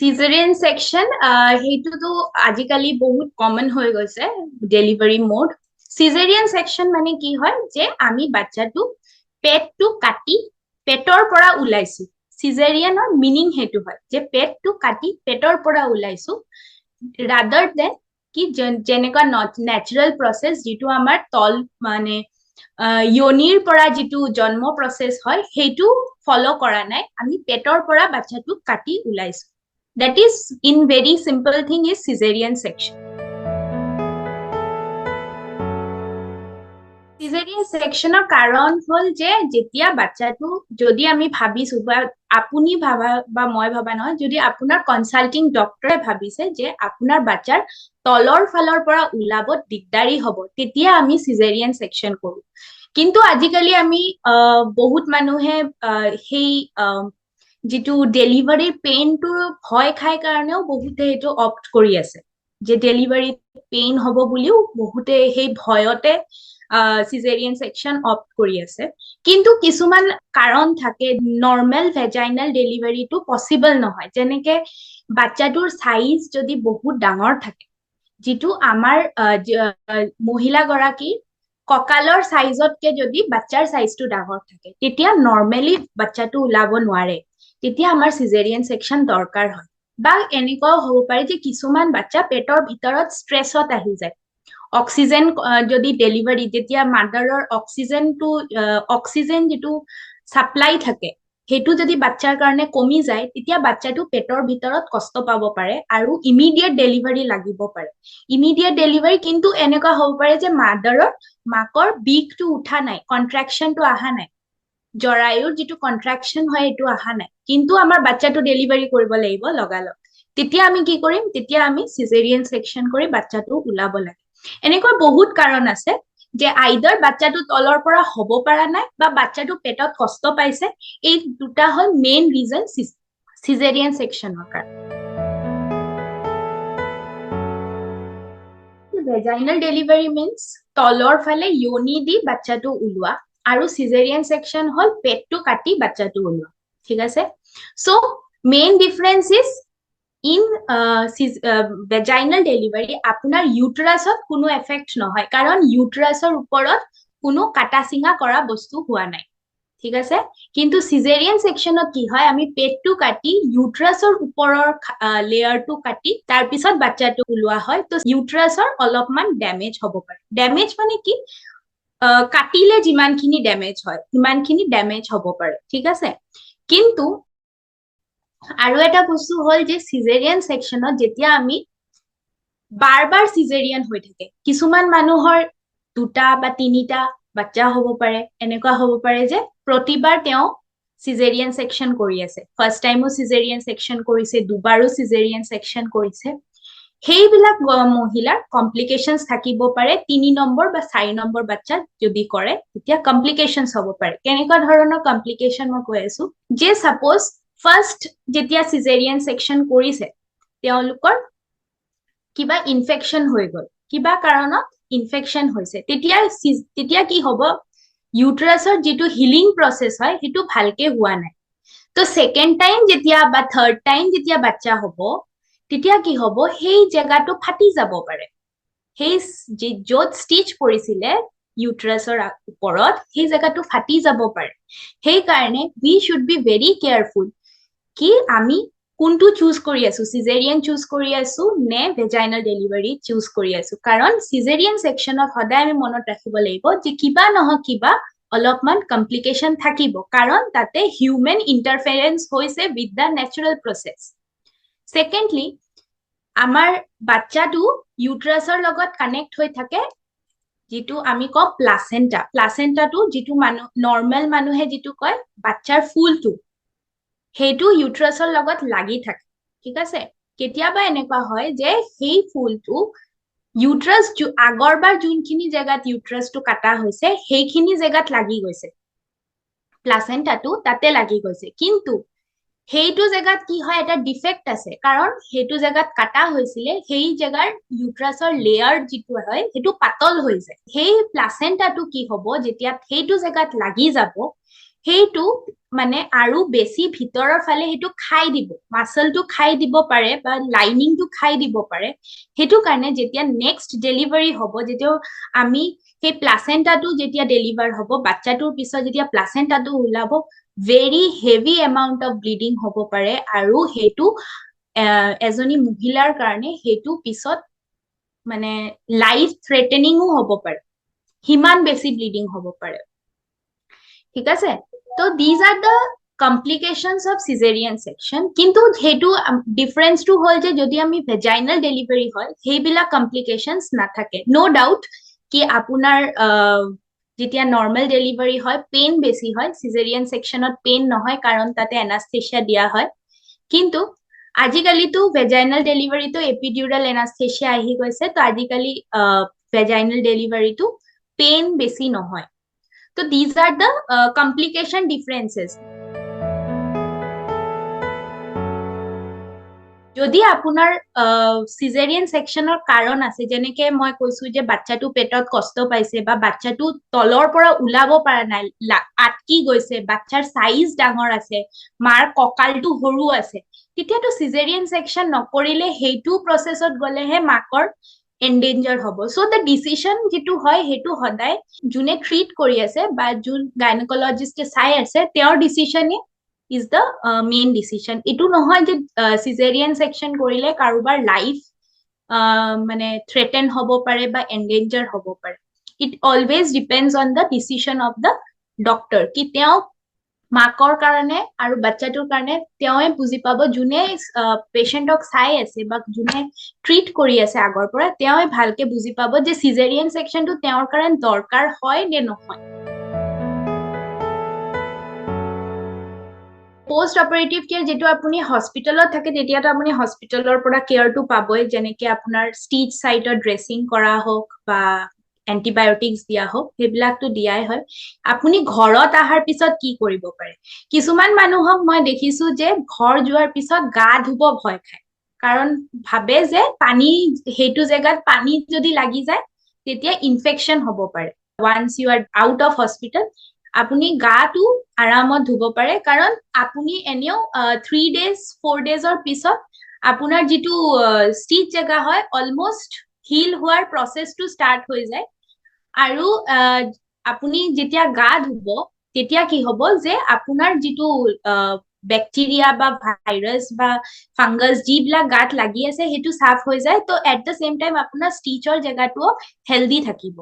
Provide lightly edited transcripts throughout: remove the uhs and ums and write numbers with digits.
সিজাৰিয়ান section সেইটোতো আজিকালি বহুত কমন হৈ গৈছে ডেলিভাৰী মোড। সিজাৰিয়ান সেকশন মানে কি হয় যে আমি বাচ্চাটো পেটটো কাটি পেটৰ পৰা ওলাইছো। সিজাৰিয়ানৰ মিনিং সেইটো হয় যে পেটটো কাটি পেটৰ পৰা ওলাইছো ৰাদাৰ দেন কি যেনেকুৱা নেচাৰেল প্ৰচেছ যিটো আমাৰ তল মানে ইয়নিৰ পৰা যিটো জন্ম প্ৰচেছ হয় সেইটো ফলো কৰা নাই, আমি পেটৰ পৰা বাচ্চাটো কাটি ওলাইছো। That is, in very simple thing, is cesarean section. Cesarean section কারণ হল যে যেতিয়া বাচ্চাটো যদি আমি ভাবিছো বা আপুনি ভাবা বা মই ভাবা নহয়, যদি আপোনাৰ কনসাল্টিং ডক্টৰে ভাবিছে যে আপোনাৰ বাচ্চাৰ তলৰ ফালৰ পৰা ওলাব দিগদাৰি হ'ব, তেতিয়া আমি সিজাৰিয়ান সেকশন কৰো। কিন্তু আজিকালি আমি বহুত মানুহে সেই যিটো ডেলিভাৰীৰ পেইনটো ভয় খাই কাৰণেও বহুতে সেইটো অপ্ট কৰি আছে যে ডেলিভাৰী পেইন হ'ব বুলিও বহুতে সেই ভয়তে সিজাৰিয়ান সেকশন অপ্ট কৰি আছে। কিন্তু কিছুমান কাৰণ থাকে নৰ্মেল ভেজাইনাল ডেলিভাৰীটো পসিবল নহয়, যেনেকে বাচ্চাটোৰ সাইজ যদি বহুত ডাঙৰ থাকে, যিটো আমাৰ মহিলা গৰাকী কঁকালৰ সাইজতকে যদি বাচ্চাৰ সাইজটো ডাঙৰ থাকে তেতিয়া নৰ্মেলি বাচ্চাটো ওলাব নোৱাৰে, তেতিয়া আমাৰ সিজাৰিয়ান সেকশন দৰকাৰ হয়। বা এনেকুৱাও হ'ব পাৰে যে কিছুমান বাচ্চা পেটৰ ভিতৰত ষ্ট্ৰেছত আহি যায়, অক্সিজেন যদি ডেলিভাৰী যেতিয়া মাদাৰৰ অক্সিজেন যিটো সাপ্লাই থাকে সেইটো যদি বাচ্চাৰ কাৰণে কমি যায় তেতিয়া বাচ্চাটো পেটৰ ভিতৰত কষ্ট পাব পাৰে আৰু ইমিডিয়েট ডেলিভাৰী লাগিব পাৰে। ইমিডিয়েট ডেলিভাৰী কিন্তু এনেকুৱা হ'ব পাৰে যে মাকৰ বিগটো উঠা নাই, কন্ট্ৰাকশনটো অহা নাই, জৰায়ুৰ যিটো কন্ট্ৰাকশন হয় এইটো অহা নাই, কিন্তু আমাৰ বাচ্চাটো ডেলিভাৰী কৰিব লাগিব লগালগ। তেতিয়া আমি কি কৰিম, তেতিয়া আমি সিজাৰিয়ান সেকশন কৰি বাচ্চাটো ওলাব লাগে। এনেকুৱা বহুত কাৰণ আছে যে আইদাৰ বাচ্চাটো তলৰ পৰা হ'ব পৰা নাই বা বাচ্চাটো পেটত কষ্ট পাইছে, এই দুটা হল মেইন ৰিজন সিজাৰিয়ান সেকশনৰ কাৰণে। ভেজাইনাল ডেলিভাৰী মিন্স তলৰ ফালে ইয়নি দি বাচ্চাটো ওলোৱা, আৰু সিজাৰিয়ান সেকশন হল পেটটো কাটি বাচ্চাটো ওলোৱা। ঠিক আছে, so main difference is in vaginal delivery আপোনাৰ ইউটেৰাছত কোনো এফেক্ট নহয়, কাৰণ ইউটেৰাছৰ ওপৰত কোনো কাটা চিঙা কৰা বস্তু হোৱা নাই। ঠিক আছে, কিন্তু সিজাৰিয়ান সেকশনত কি হয়, আমি পেটটো কাটি ইউটেৰাছৰ ওপৰৰ লেয়াৰটো কাটি তাৰ পিছত বাচ্চাটো ওলোৱা হয়, তো ইউটেৰাছৰ অলপমান ড্যামেজ হ'ব পাৰে। ড্যামেজ মানে কি, কাটিলে যিমানখিনি ড্যামেজ হয় সিমানখিনি ড্যামেজ হ'ব পাৰে। ঠিক আছে, কিন্তু আৰু এটা বস্তু হল যে সিজাৰিয়ান সেকশনত যেতিয়া আমি বাৰ বাৰ সিজাৰিয়ান হৈ থাকে, কিছুমান মানুহৰ দুটা বা তিনিটা বাচ্চা হ'ব পাৰে, এনেকুৱা হ'ব পাৰে যে প্ৰতিবাৰ তেওঁ সিজাৰিয়ান সেকশন কৰি আছে, ফাৰ্ষ্ট টাইমো সিজাৰিয়ান সেকশন কৰিছে, দুবাৰো সিজাৰিয়ান সেকশন কৰিছে, সেইবিলাক মহিলাৰ কমপ্লিকেশনস থাকিব পাৰে। 3 নম্বৰ বা 4 নম্বৰ বাচ্চাত যদি কৰে তেতিয়া কমপ্লিকেশনস হ'ব পাৰে। কেনেকুৱা ধৰণৰ কমপ্লিকেশন মই কৈ আছো যে সাপোজ ফাৰ্ষ্ট যেতিয়া সিজাৰিয়ান সেকশন কৰিছে তেওঁলোকৰ কিবা ইনফেকশন হৈ গল, কিবা কাৰণত ইনফেকশন হৈছে, তেতিয়া কি হ'ব, ইউটেৰাছৰ যিটো হিলিং প্ৰসেছ হয় সেইটো ভালকে হোৱা নাই। তো সেকেন্ড টাইম যেতিয়া বা থাৰ্ড টাইম যেতিয়া বাচ্চা হ'ব তেতিয়া কি হ'ব, সেই জেগাটো ফাটি যাব পাৰে, সেই য'ত ষ্টিচ পৰিছিলে ইউটেৰাছৰ ওপৰত সেই জেগাটো ফাটি যাব পাৰে। সেইকাৰণে উই শুড বি ভেৰি কেয়াৰফুল কি আমি কোনটো চুজ কৰি আছো, সিজাৰিয়ান চুজ কৰি আছো নে ভেজাইনাল ডেলিভাৰী চুজ কৰি আছো। কাৰণ সিজাৰিয়ান সেকশনত সদায় আমি মনত ৰাখিব লাগিব যে কিবা নহয় কিবা অলপমান কমপ্লিকেশন থাকিব, কাৰণ তাতে হিউমেন ইন্টাৰফেৰেন্স হৈছে উইথ দ্য নেচাৰেল প্ৰসেছ। সেকেন্ডলি আমাৰ বাচ্চাটো ইউটেৰাছৰ লগত কানেক্ট হৈ থাকে যিটো আমি কওঁ প্লাসেন্টা। প্লাসেন্টাটো যিটো নৰ্মেল মানুহে যিটো কয় বাচ্চাৰ ফুলটো, সেইটো ইউটেৰাছৰ লগত লাগি থাকে। ঠিক আছে, কেতিয়াবা এনেকুৱা হয় যে সেই ফুলটো ইউটেৰাছ আগৰবাৰ যোনখিনি জেগাত ইউটেৰাছটো কাটা হৈছে সেইখিনি জেগাত লাগি গৈছে, প্লাসেন্টাটো তাতে লাগি গৈছে, কিন্তু সেইটো জেগাত কি হয়, এটা ডিফেক্ট আছে, কাৰণ সেইটো জেগাত কাটা হৈছিলে সেই জেগাৰ ইউটেৰাছৰ লেয়াৰ যিটো হয় সেইটো পাতল হৈ যায়। সেই প্লাসেন্টাটো কি হ'ব, যেতিয়া সেইটো জেগাত লাগি যাব সেইটো মানে আৰু বেছি ভিতৰৰ ফালে সেইটো খাই দিব, মাছলটো খাই দিব পাৰে বা লাইনিংটো খাই দিব পাৰে। সেইটো কাৰণে যেতিয়া নেক্সট ডেলিভাৰী হ'ব, যেতিয়া আমি সেই প্লাচেণ্টাটো যেতিয়া ডেলিভাৰ হ'ব, বাচ্চাটোৰ পিছত যেতিয়া প্লাচেণ্টাটো ওলাব, very heavy amount of bleeding হ'ব পাৰে, আৰু সেইটো এজনী মহিলাৰ কাৰণে সেইটো পিছত মানে লাইফ থ্ৰেটেনিঙো হ'ব পাৰে, সিমান বেছি ব্লিডিং হ'ব পাৰে। ঠিক আছে, তো these are the complications of caesarean section. কিন্তু সেইটো ডিফাৰেন্সটো হ'ল যে যদি আমি ভেজাইনাল ডেলিভাৰী হয় সেইবিলাক কমপ্লিকেশনস নাথাকে। নো ডাউট কি আপোনাৰ যেতিয়া নৰ্মেল ডেলিভাৰী হয় পেইন বেছি হয়, সিজেৰিয়ান সেকশনত পেইন নহয় কাৰণ তাতে এনাস্থেচিয়া দিয়া হয়। কিন্তু আজিকালিতো ভেজাইনাল ডেলিভাৰীটো এপিডিউৰাল এনাস্থেচিয়া আহি গৈছে, তো আজিকালি ভেজাইনাল ডেলিভাৰীটো পেইন বেছি নহয়। So these are the complication differences. যদি আপোনাৰ সিজেৰিয়ান সেকশনৰ কাৰণ আছে, যেনেকে মই কৈছো যে বাচ্চাটো পেটত কষ্ট পাইছে বা বাচ্চাটো তলৰ পৰা ওলাব পৰা নাই, আটকি গৈছে, বাচ্চাৰ সাইজ ডাঙৰ আছে, মাৰ কঁকালটো সৰু আছে, তেতিয়াতো সিজেৰিয়ান সেকশন নকৰিলে সেইটো প্ৰসেছত গলেহে মাকৰ এন্ডেঞ্জাৰ হ'ব। সো দ্য ডিসিশন যেটো হয় সেইটো সদায় যোনে ট্ৰিট কৰি আছে বা যোন গাইনকলজিষ্টে চাই আছে তেওঁৰ ডিসিশনে is the main decision. এটো নহয় যে সিজেৰিয়ান সেকশন কৰিলে কাৰোবাৰ লাইফ মানে থ্ৰেটেন হ'ব পাৰে বা এন্ডেঞ্জাৰ হ'ব পাৰে। It always depends on the decision of the doctor কি তেওঁ মাকৰ কাৰণে আৰু বাচ্চাটোৰ কাৰণে তেওঁৱে বুজি পাব, যোনে পেশেন্টক চাই আছে বা যোনে ট্ৰিট কৰি আছে আগৰ পৰা তেওঁৱে ভালকে বুজি পাব যে সিজেৰিয়ান সেকশনটো তেওঁৰ কাৰণে দৰকাৰ হয় নে নহয়। পোষ্ট অপাৰেটিভ কেয়াৰ যেটো আপুনি হস্পিটেলত থাকে তেতিয়াতো আপুনি হস্পিটেলৰ পৰা কেয়াৰটো পাবই, যেনেকে আপোনাৰ ষ্টিচ সাইটৰ ড্ৰেছিং কৰা হোক বা এন্টিবায়োটিক্স দিয়া হোক, সেইবিলাকতো দিয়াই হয়। আপুনি ঘৰত আহাৰ পিছত কি কৰিব পাৰে? কিছুমান মানুহক মই দেখিছো যে ঘৰ যোৱাৰ পিছত গা ধুব ভয় খায়, কাৰণ ভাবে যে পানী সেইটো জেগাত পানী যদি লাগি যায় তেতিয়া ইনফেকশন হ'ব পাৰে। Once you are out of hospital আপুনি গাটো আৰামত ধুব পাৰে, কাৰণ আপুনি এনেও 3 days 4 daysৰ পিছত আপোনাৰ যিটো ষ্টিচ জেগা হয় অলমোষ্ট হিল হোৱাৰ প্ৰসেসটো ষ্টাৰ্ট হৈ যায়, আৰু আপুনি যেতিয়া গা ধুব তেতিয়া কি হ'ব যে আপোনাৰ যিটো বেক্টেৰিয়া বা ভাইৰাছ বা ফাংগাছ যিবিলাক গাত লাগি আছে সেইটো সাফ হৈ যায়, তো এট দ্য সেম টাইম আপোনাৰ ষ্টিচৰ জেগাটো হেলদি থাকিব।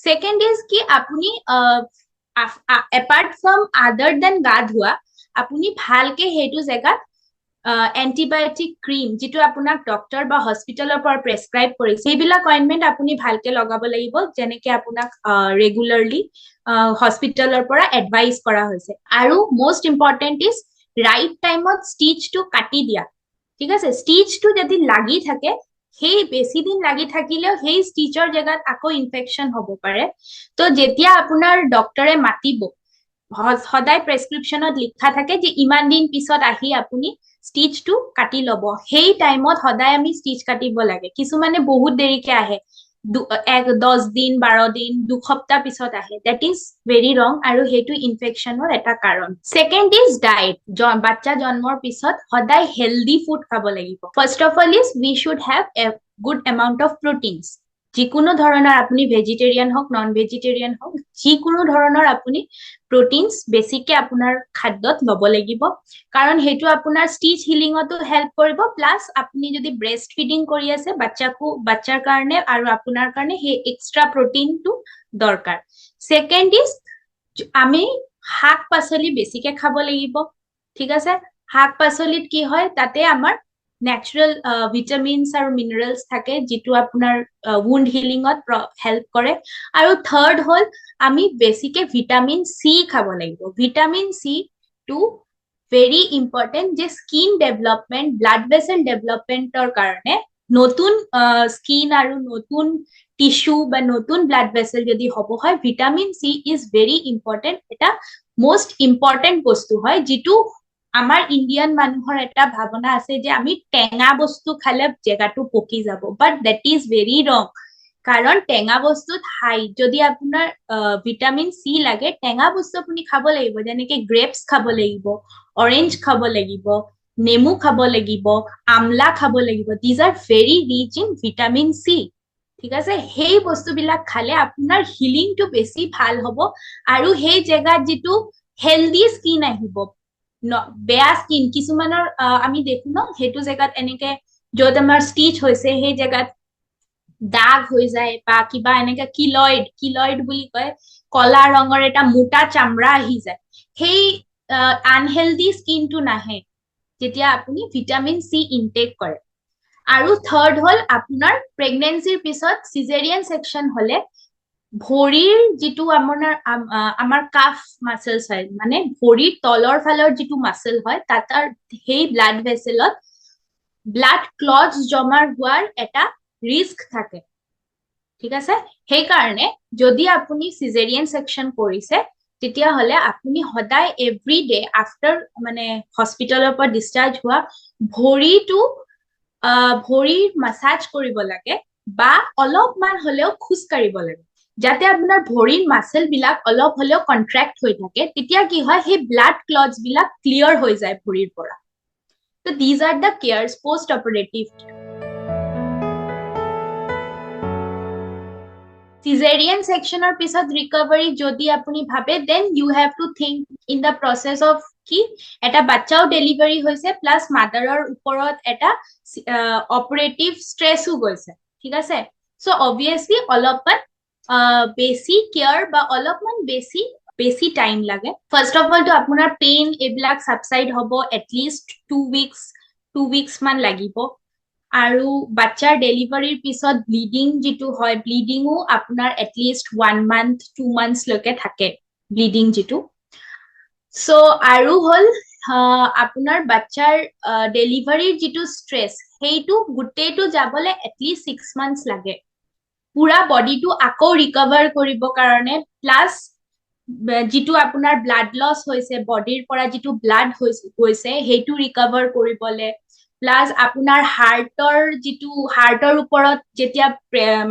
সেকেন্ড ইজ কি আপুনি apart from other than গা ধোৱা আপুনি ভালকে সেইটো জেগাত এন্টিবায়োটিক ক্ৰীম যেটো আপোনাক ডক্টৰ বা হস্পিটেলৰ পৰা প্ৰেছক্ৰাইব কৰিছে সেইবিলাক অইনমেন্ট আপুনি ভালকে লগাব লাগিব, যেনেকে আপোনাক ৰেগুলাৰলি হস্পিটেলৰ পৰা এডভাইস কৰা হৈছে। আৰু মোস্ট ইম্পৰ্টেন্ট ইজ ৰাইট টাইমত ষ্টিচটো কাটি দিয়া। ঠিক আছে, ষ্টিচটো যদি লাগি থাকে সেই বেছি দিন লাগি থাকিলেও সেই ষ্টিচৰ জেগাত আকৌ ইনফেকশন হ'ব পাৰে। তো যেতিয়া আপোনাৰ ডক্টৰে মাতিব সদায় প্ৰেছক্ৰিপশ্যনত লিখা থাকে যে ইমান দিন পিছত আহি আপুনি ষ্টিচটো কাটি ল'ব, সেই টাইমত সদায় আমি ষ্টিচ কাটিব লাগে। কিছুমানে বহুত দেৰিকে আহে, 10 দিন 12 দিন 2 সপ্তাহ পিছত আহে, দ্যাট ইজ ভেৰি ৰং, আৰু সেইটো ইনফেকশনৰ এটা কাৰণ। Second is diet. বাচ্চা জন্মৰ পিছত সদায় হেলদি ফুড খাব লাগিব। First of all is we should have a good amount of proteins. যিকোনো ধৰণৰ আপুনি ভেজিটেৰিয়ান হওক নন ভেজিটেৰিয়ান হওক যিকোনো ধৰণৰ আপুনি প্ৰটিনস বেছিকে আপোনাৰ খাদ্যত ল'ব লাগিব, কাৰণ সেইটো আপোনাৰ ষ্টিচ হিলিঙতো হেল্প কৰিব, প্লাস আপুনি যদি ব্ৰেষ্ট ফিডিং কৰি আছে বাচ্চাৰ কাৰণে আৰু আপোনাৰ কাৰণে সেই এক্সট্ৰা প্ৰটিনটো দৰকাৰ। সেকেন্ড ইজ আমি শাক পাচলি বেছিকে খাব লাগিব। ঠিক আছে, শাক পাচলিত কি হয় তাতে আমাৰ ন্যাচাৰাল ভিটামিনস আৰু মিনাৰেলস থাকে যেটো আপোনাৰ wound হিলিঙত হেল্প কৰে। আৰু থাৰ্ড হল আমি বেছিকে ভিটামিন সি খাব লাগিব। ভিটামিন সি টু ভেৰি ইম্পৰ্টেন্ট যে স্কিন ডেভেলপমেন্ট, ব্লাড ভেসেল ডেভেলপমেন্টৰ কাৰণে নতুন স্কিন আৰু নতুন টিস্যু বা নতুন ব্লাড ভেসেল যদি হ'ব হয়, vitamin C is very important. এটা মোস্ট ইম্পৰ্টেন্ট বস্তু হয়, যেটো আমাৰ ইন্ডিয়ান মানুহৰ এটা ভাৱনা আছে যে আমি টেঙা বস্তু খালে জেগাটো পকি যাব, বাট দ্যাট ইজ ভেৰি ৰং। কাৰণ টেঙা বস্তুত হাই যদি আপোনাৰ ভিটামিন চি লাগে টেঙা বস্তু আপুনি খাব লাগিব যেনেকে গ্ৰেপছ খাব লাগিব অৰেঞ্জ খাব লাগিব নেমু খাব লাগিব আমলা খাব লাগিব these are very rich in vitamin C ঠিক আছে সেই বস্তুবিলাক খালে আপোনাৰ হিলিংটো বেছি ভাল হ'ব আৰু সেই জেগাত যিটো হেলদি স্কিন আহিব বেয়া স্কিন কিছুমানৰ আমি দেখো ন সেইটো জেগাত এনেকে য'ত আমাৰ ষ্টিচ হৈছে সেই জেগাত দাগ হৈ যায় বা কিবা এনেকে কিলয়েড বুলি কয় কলা ৰঙৰ এটা মোটা চামৰা আহি যায় সেই আনহেলদি স্কিনটো নাহে যেতিয়া আপুনি ভিটামিন চি ইনটেক কৰে আৰু থাৰ্ড হল আপোনাৰ প্ৰেগনেন্সিৰ পিছত সিজেৰিয়ান সেকশন হলে ভৰিৰ যিটো আমাৰ কাফ মাসেলছ হয় মানে ভৰিৰ তলৰ ফালৰ যিটো মাসেল হয় তাত সেই ব্লাড ভেসেলত ব্লাড ক্লটস জমা হোৱাৰ এটা ৰিস্ক থাকে ঠিক আছে সেইকাৰণে যদি আপুনি সিজেৰিয়ান সেকশন কৰিছে তেতিয়াহলে আপুনি সদায় এভৰি ডে আফটাৰ মানে হস্পিটেলৰ পৰা ডিসচাৰ্জ হোৱা ভৰিটো ভৰিৰ মাসাজ কৰিব লাগে বা অলপমান হলেও খোজ কাঢ়িব লাগে যাতে আপোনাৰ ভৰিৰ মাসেল বিলাক অলপ হলেও কন্ট্ৰেক্ট হৈ থাকে তেতিয়া কি হয় সেই ব্লাড ক্লটস বিলাক ক্লিয়াৰ হৈ যায় ভৰিৰ পৰা তো these are the cares post operative cesarean sectionৰ পিছত ৰিকভাৰী যদি আপুনি ভাবে then you have to think in the process of কি এটা বাচ্চাও ডেলিভাৰী হৈছে প্লাস মাদাৰৰ ওপৰত এটা অপাৰেটিভ ষ্ট্ৰেছও গৈছে ঠিক আছে সো অবভিয়াসলি অলপমান বেছি কেয়াৰ বা অলপমান বেছি টাইম লাগে ফাৰ্স্ট অফ অল তো আপোনাৰ পেইন এইবিলাক সাবসাইড হ'ব এটলিষ্ট 2 weeks মান লাগিব আৰু বাচ্চাৰ ডেলিভাৰীৰ পিছত ব্লিডিং যিটো হয় ব্লিডিংও আপোনাৰ এটলিষ্ট 1 month 2 months লৈকে থাকে ব্লিডিং যিটো সো আৰু হল আপোনাৰ বাচ্চাৰ ডেলিভাৰীৰ যিটো ষ্ট্ৰেছ সেইটো গোটেইটো যাবলে এটলিষ্ট 6 months লাগে পুৰা বডিটো আকৌ ৰিকভাৰ কৰিব কাৰণে প্লাস যিটো আপোনাৰ ব্লাড লস হৈছে বডিৰ পৰা যিটো ব্লাড গৈছে সেইটো ৰিকভাৰ কৰিবলে প্লাস আপোনাৰ হাৰ্টৰ ওপৰত যেতিয়া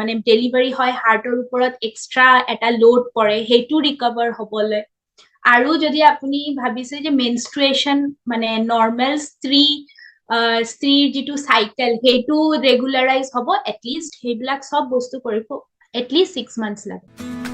মানে ডেলিভাৰী হয় হাৰ্টৰ ওপৰত এক্সট্ৰা এটা লোড পৰে সেইটো ৰিকভাৰ হ'বলে আৰু যদি আপুনি ভাবিছে যে মেনষ্ট্ৰুৱেশন মানে নৰ্মেল স্ত্ৰীৰ যিটো সাইকেল সেইটো ৰেগুলাৰাইজ হ'ব এটলিষ্ট সেইবিলাক সব বস্তু কৰিব এটলিষ্ট 6 months লাগে